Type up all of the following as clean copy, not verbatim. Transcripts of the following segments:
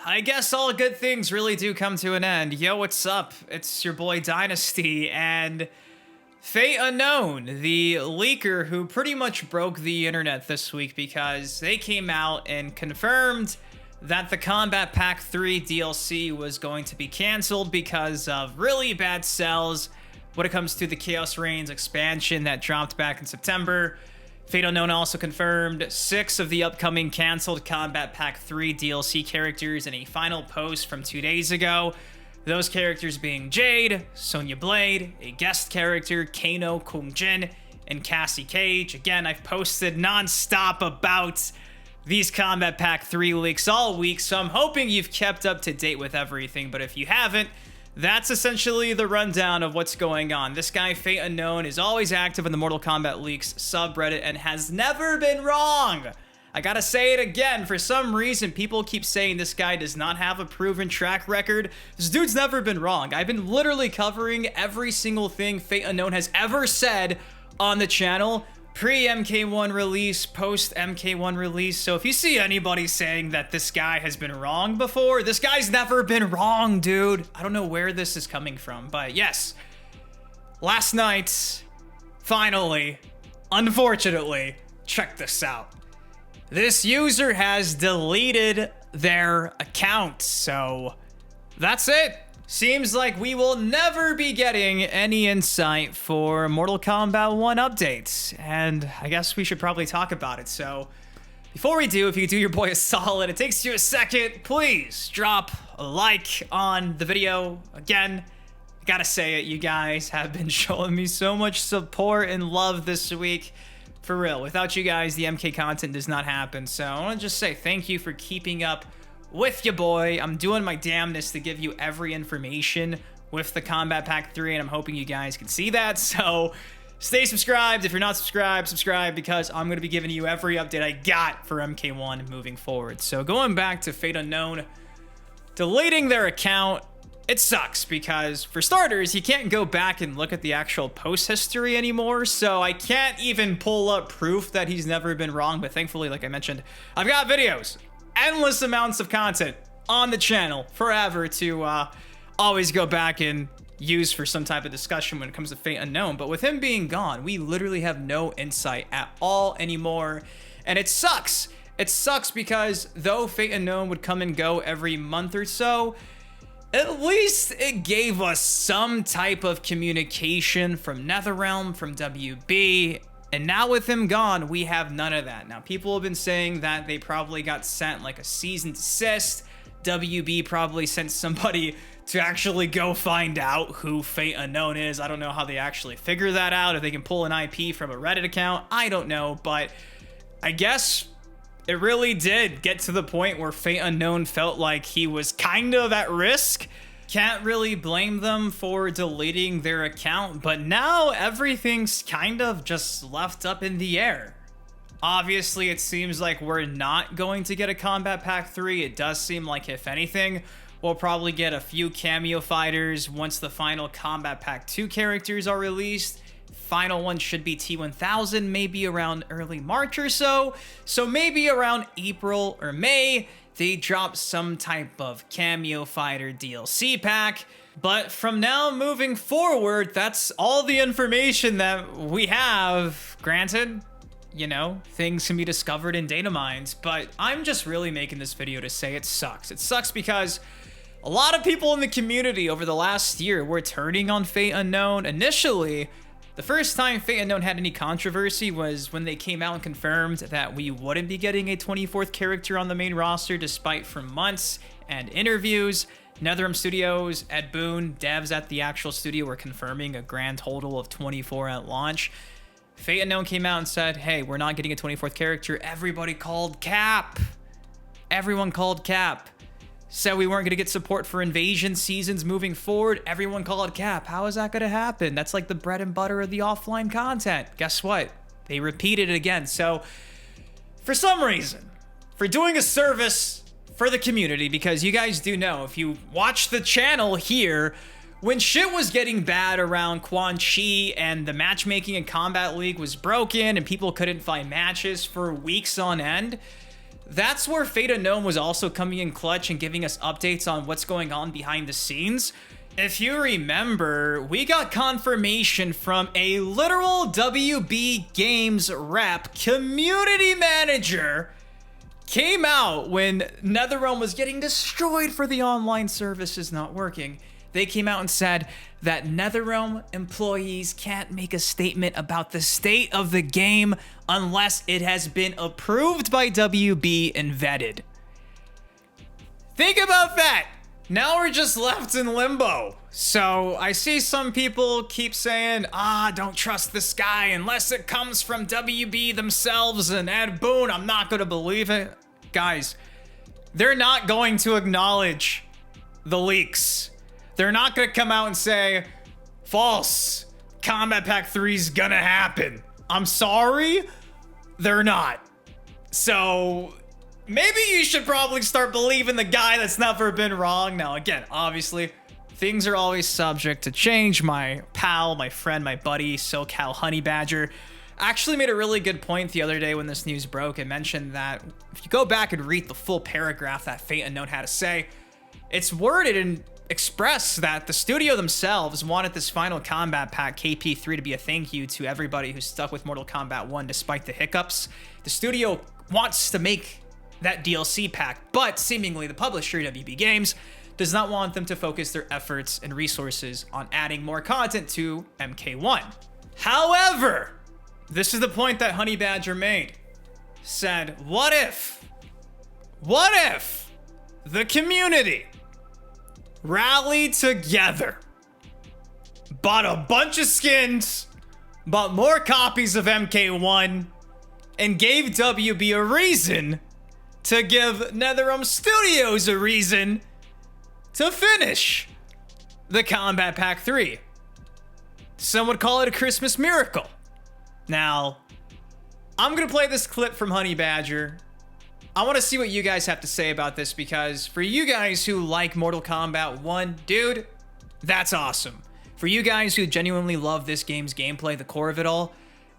I guess all good things really do come to an end. Yo, what's up? It's your boy Dynasty and Fate Unknown, the leaker who pretty much broke the internet this week because they came out and confirmed that the Combat Pack 3 DLC was going to be canceled because of really bad sales when it comes to the Chaos Reigns expansion that dropped back in September. Fate Unknown also confirmed 6 of the upcoming canceled Combat Pack 3 DLC characters in a final post from 2 days ago. Those characters being Jade, Sonya Blade, a guest character, Kano Kungjin, and Cassie Cage. Again, I've posted non-stop about these Combat Pack 3 leaks all week, so I'm hoping you've kept up to date with everything, but if you haven't, that's essentially the rundown of what's going on. This guy, Fate Unknown, is always active in the Mortal Kombat Leaks subreddit and has never been wrong. I gotta say it again, for some reason, people keep saying this guy does not have a proven track record. This dude's never been wrong. I've been literally covering every single thing Fate Unknown has ever said on the channel. Pre-MK1 release, post-MK1 release. So if you see anybody saying that this guy has been wrong before, this guy's never been wrong, dude. I don't know where this is coming from, but yes. Last night, finally, unfortunately, check this out. This user has deleted their account, so that's it. Seems like we will never be getting any insight for Mortal Kombat 1 updates, and I guess we should probably talk about it. So before we do, if you could do your boy a solid, it takes you a second, please drop a like on the video. Again, I gotta say it, you guys have been showing me so much support and love this week. For real, without you guys, the MK content does not happen. So I want to just say thank you for keeping up with your boy. I'm doing my damnedest to give you every information with the Combat Pack 3, and I'm hoping you guys can see that. So stay subscribed. If you're not subscribed, subscribe, because I'm going to be giving you every update I got for MK1 moving forward. So going back to Fate Unknown deleting their account, it sucks because, for starters, you can't go back and look at the actual post history anymore, so I can't even pull up proof that he's never been wrong. But thankfully, like I mentioned, I've got videos, endless amounts of content on the channel forever to always go back and use for some type of discussion when it comes to Fate Unknown. But with him being gone, we literally have no insight at all anymore, and it sucks. It sucks because though Fate Unknown would come and go every month or so, at least it gave us some type of communication from NetherRealm, from WB, and now with him gone, we have none of that. Now, people have been saying that they probably got sent like a cease and desist. WB probably sent somebody to actually go find out who Fate Unknown is. I don't know how they actually figure that out, if they can pull an IP from a Reddit account. I don't know, but I guess it really did get to the point where Fate Unknown felt like he was kind of at risk. Can't really blame them for deleting their account, but now everything's kind of just left up in the air. Obviously, it seems like we're not going to get a Combat Pack 3. It does seem like, if anything, we'll probably get a few cameo fighters once the final Combat Pack 2 characters are released. Final one should be T1000, maybe around early March or so. So maybe around April or May, they drop some type of cameo fighter DLC pack. But from now moving forward, that's all the information that we have. Granted, you know, things can be discovered in data mines, but I'm just really making this video to say it sucks. It sucks because a lot of people in the community over the last year were turning on Fate Unknown. Initially, the first time Fate Unknown had any controversy was when they came out and confirmed that we wouldn't be getting a 24th character on the main roster, despite for months and interviews. NetherRealm Studios, Ed Boon, devs at the actual studio were confirming a grand total of 24 at launch. Fate Unknown came out and said, hey, we're not getting a 24th character. Everybody called cap. Everyone called cap. Said we weren't going to get support for invasion seasons moving forward. Everyone called cap. How is that going to happen? That's like the bread and butter of the offline content. Guess what? They repeated it again. So for some reason, for doing a service for the community, because you guys do know, if you watch the channel here, when shit was getting bad around Quan Chi and the matchmaking in Combat League was broken and people couldn't find matches for weeks on end, That's where Fate Unknown was also coming in clutch and giving us updates on what's going on behind the scenes. If you remember, we got confirmation from a literal WB Games rep, community manager, came out when NetherRealm was getting destroyed for the online services not working. They came out and said that NetherRealm employees can't make a statement about the state of the game unless it has been approved by WB and vetted. Think about that. Now we're just left in limbo. So I see some people keep saying, don't trust this guy unless it comes from WB themselves, and Ed Boon, I'm not gonna believe it. Guys, they're not going to acknowledge the leaks. They're not gonna come out and say, false, Combat Pack 3's gonna happen. I'm sorry, they're not. So maybe you should probably start believing the guy that's never been wrong. Now, again, obviously, things are always subject to change. My pal, my friend, my buddy, SoCalHoneyBadger, actually made a really good point the other day when this news broke and mentioned that if you go back and read the full paragraph that Fate Unknown had to say, it's worded and expressed that the studio themselves wanted this final Combat Pack KP3 to be a thank you to everybody who stuck with Mortal Kombat 1 despite the hiccups. The studio wants to make that DLC pack, but seemingly the publisher, WB Games, does not want them to focus their efforts and resources on adding more content to MK1. However, this is the point that HoneyBadger made. Said, what if the community rallied together, bought a bunch of skins, bought more copies of MK1, and gave WB a reason to give NetherRealm Studios a reason to finish the Combat Pack 3. Some would call it a Christmas miracle. Now, I'm gonna play this clip from HoneyBadger. I want to see what you guys have to say about this, because for you guys who like Mortal Kombat 1, dude, that's awesome. For you guys who genuinely love this game's gameplay, the core of it all,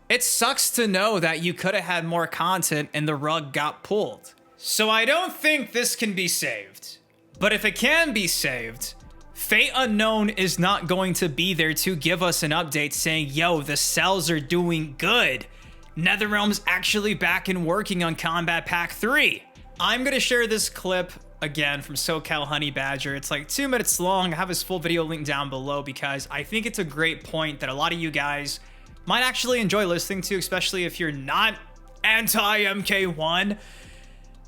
it sucks to know that you could have had more content and the rug got pulled. So I don't think this can be saved. But if it can be saved, Fate Unknown is not going to be there to give us an update saying, yo, the cells are doing good. NetherRealm's actually back and working on Combat Pack 3. I'm going to share this clip again from SoCalHoneyBadger. It's like 2 minutes long. I have his full video linked down below because I think it's a great point that a lot of you guys might actually enjoy listening to, especially if you're not anti-MK1.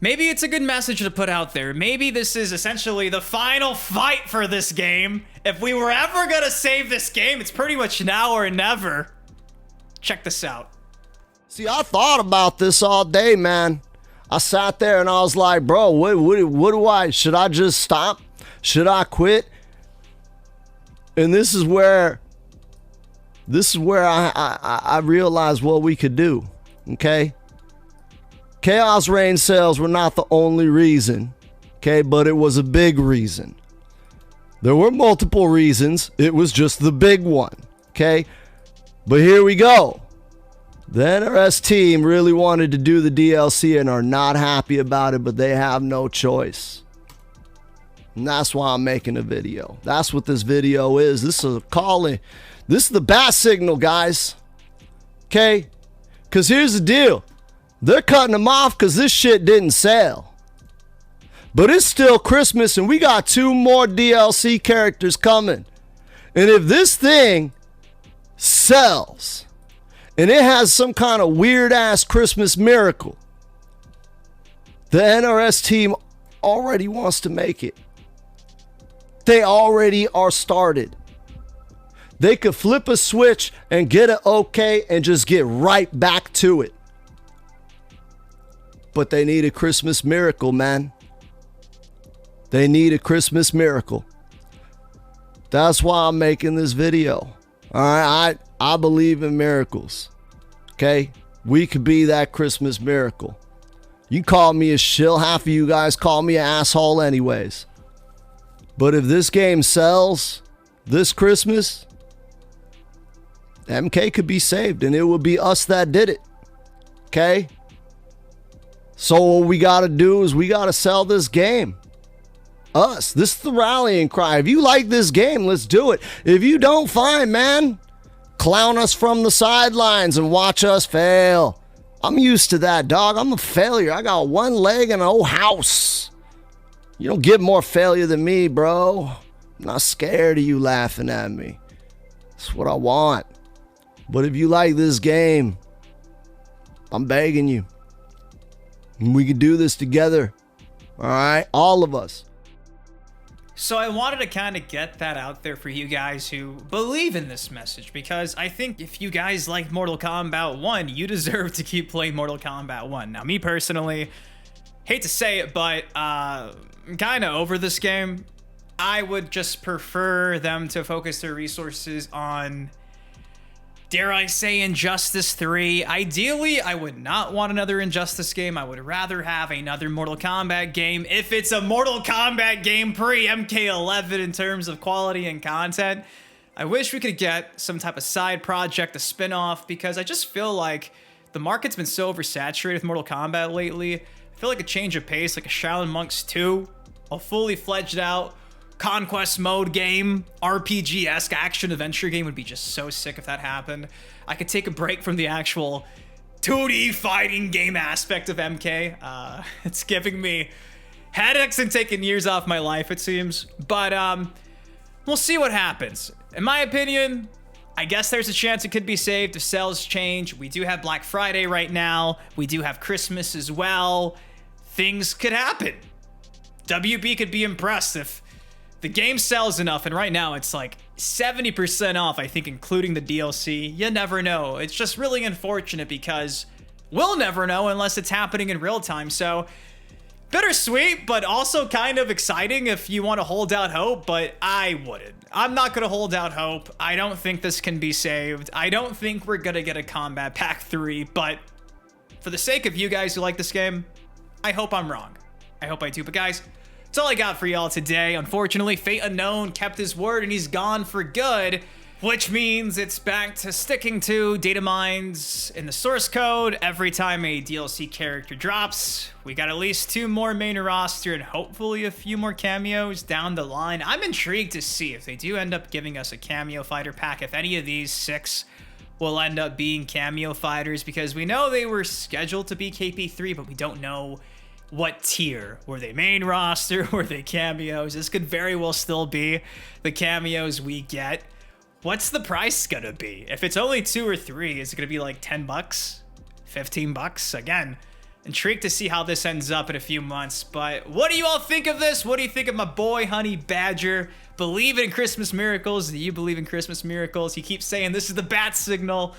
Maybe it's a good message to put out there. Maybe this is essentially the final fight for this game. If we were ever going to save this game, it's pretty much now or never. Check this out. See, I thought about this all day, man. I sat there and I was like, bro, what do I, should I just stop? Should I quit? And this is where I realized what we could do, okay? Chaos Reign sales were not the only reason, okay? But it was a big reason. There were multiple reasons. It was just the big one, okay? But here we go. The NRS team really wanted to do the DLC and are not happy about it, but they have no choice. And that's why I'm making a video. That's what this video is. This is a calling. This is the bat signal, guys. Okay? Because here's the deal. They're cutting them off because this shit didn't sell. But it's still Christmas and we got 2 more DLC characters coming. And if this thing sells and it has some kind of weird ass Christmas miracle, the NRS team already wants to make it. They already are started. They could flip a switch and get it okay and just get right back to it. But they need a Christmas miracle, man. They need a Christmas miracle. That's why I'm making this video. All right, I believe in miracles. Okay? We could be that Christmas miracle. You call me a shill. Half of you guys call me an asshole anyways. But if this game sells this Christmas, MK could be saved and it would be us that did it. Okay? So what we got to do is we got to sell this game. This is the rallying cry. If you like this game, let's do it. If you don't, fine, man. Clown us from the sidelines and watch us fail. I'm used to that, dog. I'm a failure. I got one leg and an old house. You don't get more failure than me, bro. I'm not scared of you laughing at me. That's what I want. But if you like this game, I'm begging you. We can do this together. All right? All of us. So I wanted to kind of get that out there for you guys who believe in this message, because I think if you guys like Mortal Kombat 1, you deserve to keep playing Mortal Kombat 1. Now, me personally, hate to say it, but I'm kind of over this game. I would just prefer them to focus their resources on, dare I say, Injustice 3. Ideally, I would not want another Injustice game. I would rather have another Mortal Kombat game. If it's a Mortal Kombat game pre-MK11 in terms of quality and content, I wish we could get some type of side project, a spin-off, because I just feel like the market's been so oversaturated with Mortal Kombat lately. I feel like a change of pace, like a Shaolin Monks 2, a fully fledged out conquest mode game, RPG-esque action-adventure game would be just so sick if that happened. I could take a break from the actual 2D fighting game aspect of MK. It's giving me headaches and taking years off my life, it seems. But we'll see what happens. In my opinion, I guess there's a chance it could be saved if sales change. We do have Black Friday right now. We do have Christmas as well. Things could happen. WB could be impressed if the game sells enough, and right now it's like 70% off, I think, including the DLC. You never know. It's just really unfortunate because we'll never know unless it's happening in real time. So bittersweet, but also kind of exciting if you want to hold out hope, but I wouldn't. I'm not going to hold out hope. I don't think this can be saved. I don't think we're going to get a Combat Pack 3, but for the sake of you guys who like this game, I hope I'm wrong. I hope I do. But guys, that's all I got for y'all today. Unfortunately, Fate Unknown kept his word and he's gone for good, which means it's back to sticking to data mines in the source code every time a DLC character drops. We got at least 2 more main roster and hopefully a few more cameos down the line. I'm intrigued to see if they do end up giving us a cameo fighter pack, if any of these 6 will end up being cameo fighters, because we know they were scheduled to be KP3, but we don't know what tier. Were they main roster? Were they cameos? This could very well still be the cameos we get. What's the price gonna be? If it's only 2 or 3, is it gonna be like 10 bucks? 15 bucks? Again, intrigued to see how this ends up in a few months. But what do you all think of this? What do you think of my boy Honey Badger? Believe in Christmas miracles? Do you believe in Christmas miracles? He keeps saying this is the bat signal.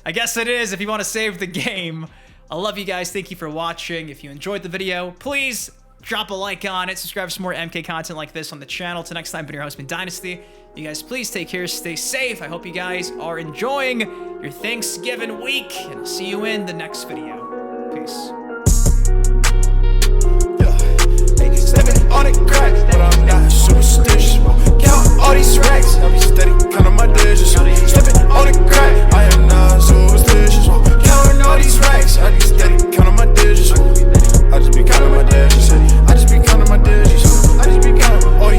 I guess it is if you want to save the game. I love you guys. Thank you for watching. If you enjoyed the video, please drop a like on it. Subscribe for more MK content like this on the channel. Till next time, been your host, Dynasty. You guys, please take care. Stay safe. I hope you guys are enjoying your Thanksgiving week. And I'll see you in the next video. Peace. Living on a crack, but I'm not superstitious. Count all these racks, I'll be steady